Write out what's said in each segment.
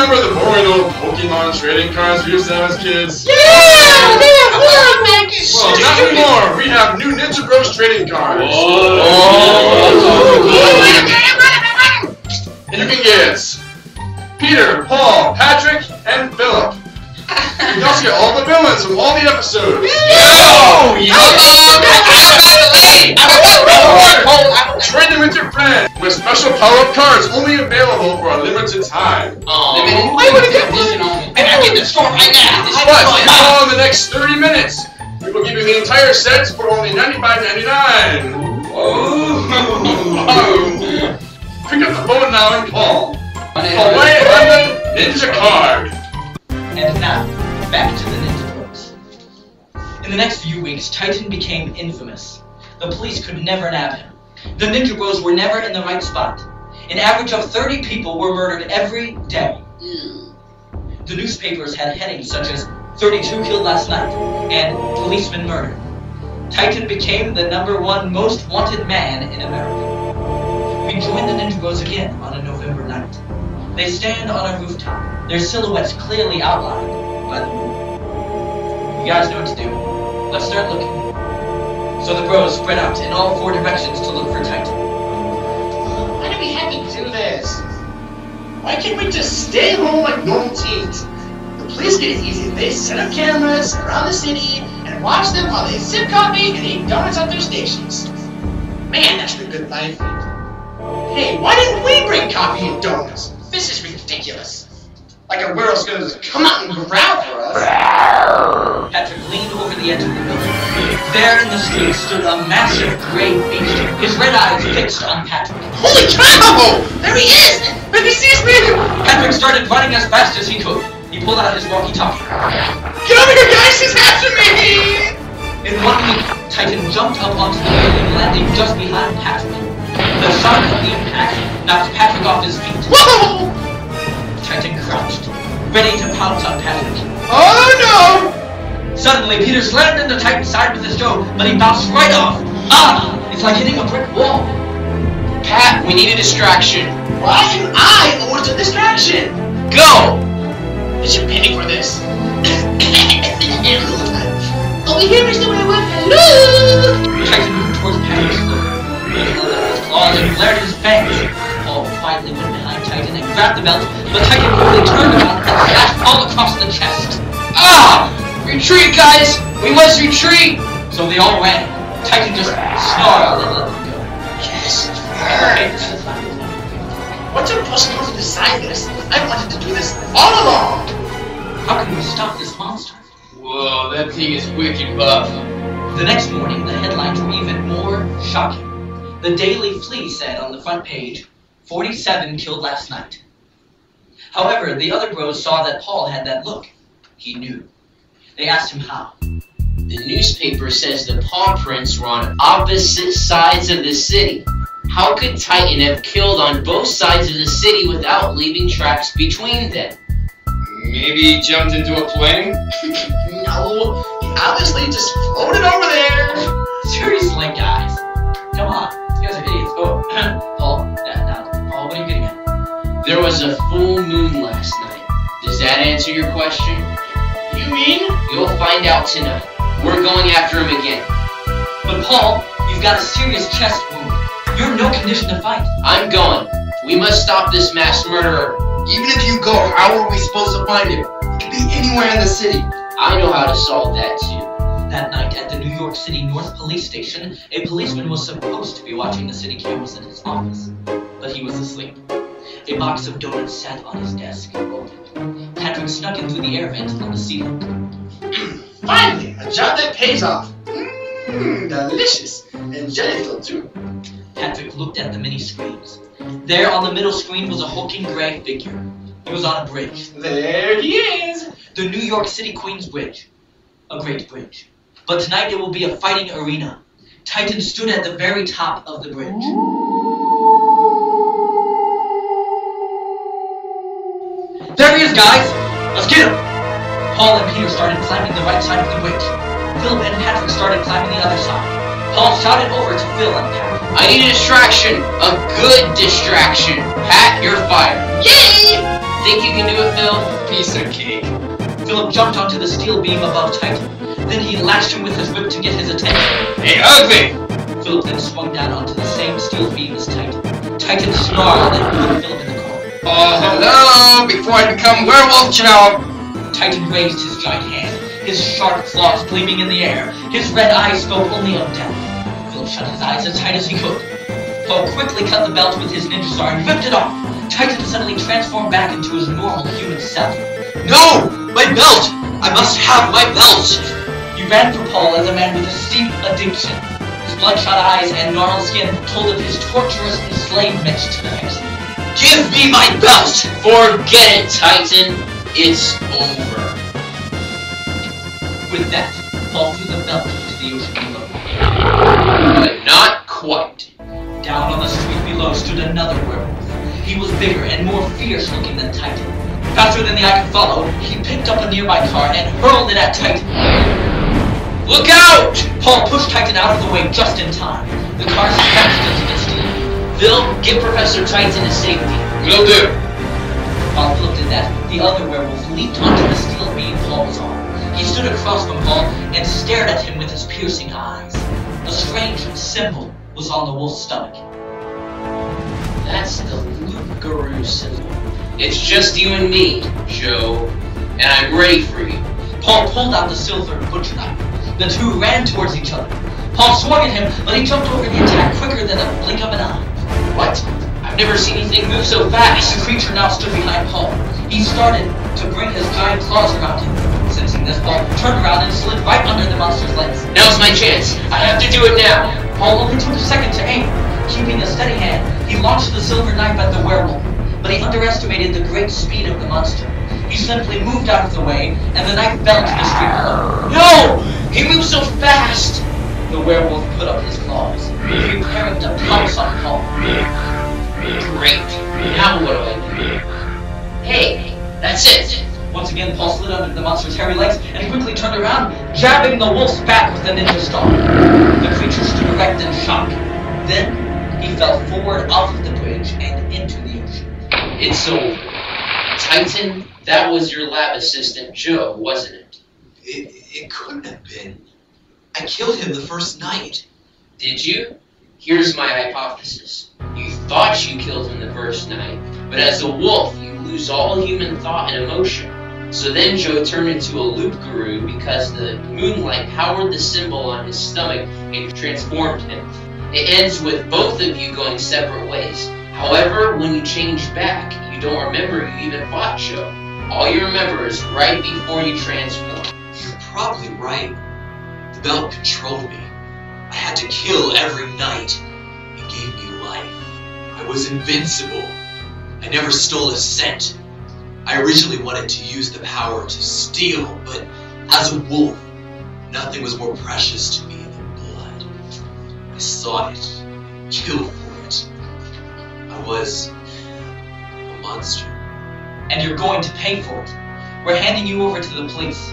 remember the boring old Pokemon trading cards we used to have as kids? Yeah! Man! Well, not anymore. We have new Ninja Bros trading cards. And you can get Peter, Paul, Patrick, and Philip. You can also get all the villains from all the episodes. Trade them with your friends with special power-up cards only available for a limited time. I want to get one! And I get the store right now! But in the next 30 minutes, we will give you the entire set for only $95.99. Pick up the phone now and call. Away on the Ninja card. And now, back to the Ninja Bros. In the next few weeks, Titan became infamous. The police could never nab him. The Ninja Bros were never in the right spot. An average of 30 people were murdered every day. The newspapers had headings such as 32 killed last night and policeman murdered. Titan became the #1 most wanted man in America. We joined the Ninja Bros again on a November night. They stand on a rooftop, their silhouettes clearly outlined by the moon. You guys know what to do. Let's start looking. So the bros spread out in all 4 directions to look for Titan. Why do we have to do this? Why can't we just stay home like normal teens? The police get it easy. They set up cameras around the city and watch them while they sip coffee and eat donuts at their stations. Man, that's the good life. Hey, why didn't we bring coffee and donuts? This is ridiculous. Like a world's gonna just come out and growl for us. Patrick leaned over the edge of the building. There in the street stood a massive gray beast, his red eyes fixed on Patrick. Holy cow! There he is! Maybe he sees me! Patrick started running as fast as he could. He pulled out his walkie-talkie. Get over here, guys! He's after me! In 1 leap, Titan jumped up onto the building, landing just behind Patrick. The shock of the impact knocked Patrick off his feet. Whoa! Titan crouched, ready to pounce on Patrick. Oh no! Suddenly, Peter slammed into Titan's side with his toe, but he bounced right off. It's like hitting a brick wall. Pat, we need a distraction. Why am I always a distraction? Go! Is you paying for this? Over here, Mr. Werewolf. Hello! Titan moved towards Patrick's foot. He held up his claws and glared his fangs. Paul quietly went behind Titan and grabbed the belt, but Titan quickly turned around and slashed Paul across the chest. Retreat, guys! We must retreat! So they all ran. Titan just snarled and let them go. Yes, what's impossible to decide this? I wanted to do this all along. How can we stop this monster? Whoa, that thing is wicked buff. The next morning, the headlines were even more shocking. The Daily Flea said on the front page, 47 killed last night. However, the other bros saw that Paul had that look. He knew. They asked him how. The newspaper says the paw prints were on opposite sides of the city. How could Titan have killed on both sides of the city without leaving tracks between them? Maybe he jumped into a plane? No, he obviously just floated over there. Seriously, guys. Come on. You guys are idiots. Oh, Paul. Now, Paul, what are you getting at? There was a full moon last night. Does that answer your question? You mean? You'll find out tonight. We're going after him again. But Paul, you've got a serious chest wound. You're in no condition to fight. I'm going. We must stop this mass murderer. Even if you go, how are we supposed to find him? He could be anywhere in the city. I know how to solve that too. That night at the New York City North Police Station, a policeman was supposed to be watching the city cameras in his office, but he was asleep. A box of donuts sat on his desk, open. Patrick snuck in through the air vent on the ceiling. Finally, a job that pays off. Delicious. And jelly-filled too. Patrick looked at the many screens. There on the middle screen was a hulking gray figure. He was on a bridge. There he is. The New York City Queens Bridge. A great bridge. But tonight it will be a fighting arena. Titan stood at the very top of the bridge. There he is, guys! Let's get him! Paul and Peter started climbing the right side of the bridge. Philip and Patrick started climbing the other side. Paul shouted over to Phil and Patrick. I need a distraction. A good distraction. Pat, you're fired. Yay! The think you can do it, Phil? Piece of cake. Philip jumped onto the steel beam above Titan. Then he lashed him with his whip to get his attention. Hey, Ugly! Philip then swung down onto the same steel beam as Titan. Titan snarled and put Philip in the corner. Oh, hello! Before I become werewolf chow! Titan raised his giant hand, his sharp claws gleaming in the air. His red eyes spoke only of death. Philip shut his eyes as tight as he could. Paul quickly cut the belt with his ninja star and ripped it off. Titan suddenly transformed back into his normal human self. No! My belt! I must have my belt! He ran for Paul as a man with a steep addiction. His bloodshot eyes and gnarled skin told of his torturous enslavement to the Hexen. Give me my belt! Forget it, Titan. It's over. With that, Paul threw the belt into the ocean below. But not quite. Down on the street below stood another werewolf. He was bigger and more fierce looking than Titan. Faster than the eye could follow, he picked up a nearby car and hurled it at Titan. Look out! Paul pushed Titan out of the way just in time. The car smashed into the steel. Phil, get Professor Titan to safety. Will do. While Philip did that, the other werewolf leaped onto the steel beam Paul was on. He stood across from Paul and stared at him with his piercing eyes. A strange symbol was on the wolf's stomach. That's the Loop Guru symbol. It's just you and me, Joe. And I'm ready for you. Paul pulled out the silver butcher knife. The two ran towards each other. Paul swung at him, but he jumped over the attack quicker than a blink of an eye. What? I've never seen anything move so fast. The creature now stood behind Paul. He started to bring his giant claws around him. Sensing this, Paul turned around and slid right under the monster's legs. Now's my chance. I have to do it now. Paul only took a second to aim. Keeping a steady hand, he launched the silver knife at the werewolf, but he underestimated the great speed of the monster. He simply moved out of the way, and the knife fell to the street below. No! He moves so fast! The werewolf put up his claws, preparing to pounce on Paul. Great. Now what do I do? Hey, that's it. Once again, Paul slid under the monster's hairy legs and quickly turned around, jabbing the wolf's back with the ninja star. The creature stood erect in shock. Then, he fell forward off of the bridge and into the ocean. It's over. Titan, that was your lab assistant, Joe, wasn't it? It couldn't have been. I killed him the first night. Did you? Here's my hypothesis. You thought you killed him the first night, but as a wolf, you lose all human thought and emotion. So then Joe turned into a Loop Guru because the moonlight powered the symbol on his stomach and transformed him. It ends with both of you going separate ways. However, when you change back, you don't remember you even fought Joe. All you remember is right before you transform. You're probably right. The belt controlled me. I had to kill every night. It gave me life. I was invincible. I never stole a cent. I originally wanted to use the power to steal, but as a wolf, nothing was more precious to me than blood. I sought it, killed for it. I was a monster. And you're going to pay for it. We're handing you over to the police.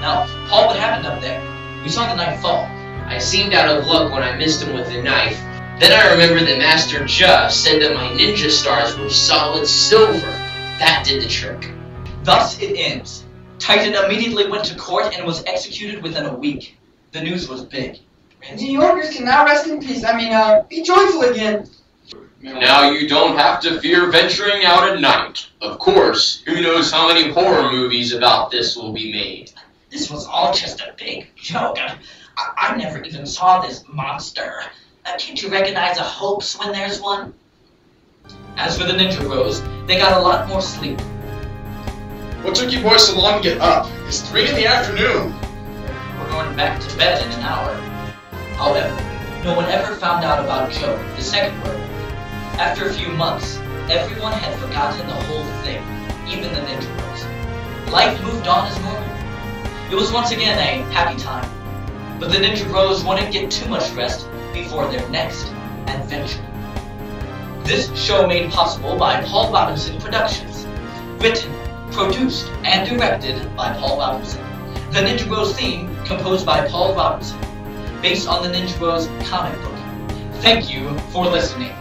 Now, Paul, what happened up there? We saw the knife fall. I seemed out of luck when I missed him with the knife. Then I remembered that Master Ja said that my ninja stars were solid silver. That did the trick. Thus it ends. Titan immediately went to court and was executed within a week. The news was big. New Yorkers can now rest in peace. Be joyful again. Now you don't have to fear venturing out at night. Of course, who knows how many horror movies about this will be made. This was all just a big joke. I never even saw this monster. Can't you recognize a hoax when there's one? As for the Ninja Bros, they got a lot more sleep. What took you boys so long to get up? It's 3 in the afternoon. We're going back to bed in an hour. However, no one ever found out about Joe, the second werewolf. After a few months, everyone had forgotten the whole thing, even the Ninja Bros. Life moved on as normal. It was once again a happy time. But the Ninja Bros wouldn't get too much rest before their next adventure. This show made possible by Paul Robinson Productions. Written, produced, and directed by Paul Robinson. The Ninja Bros theme composed by Paul Robinson. Based on the Ninja Bros comic book. Thank you for listening.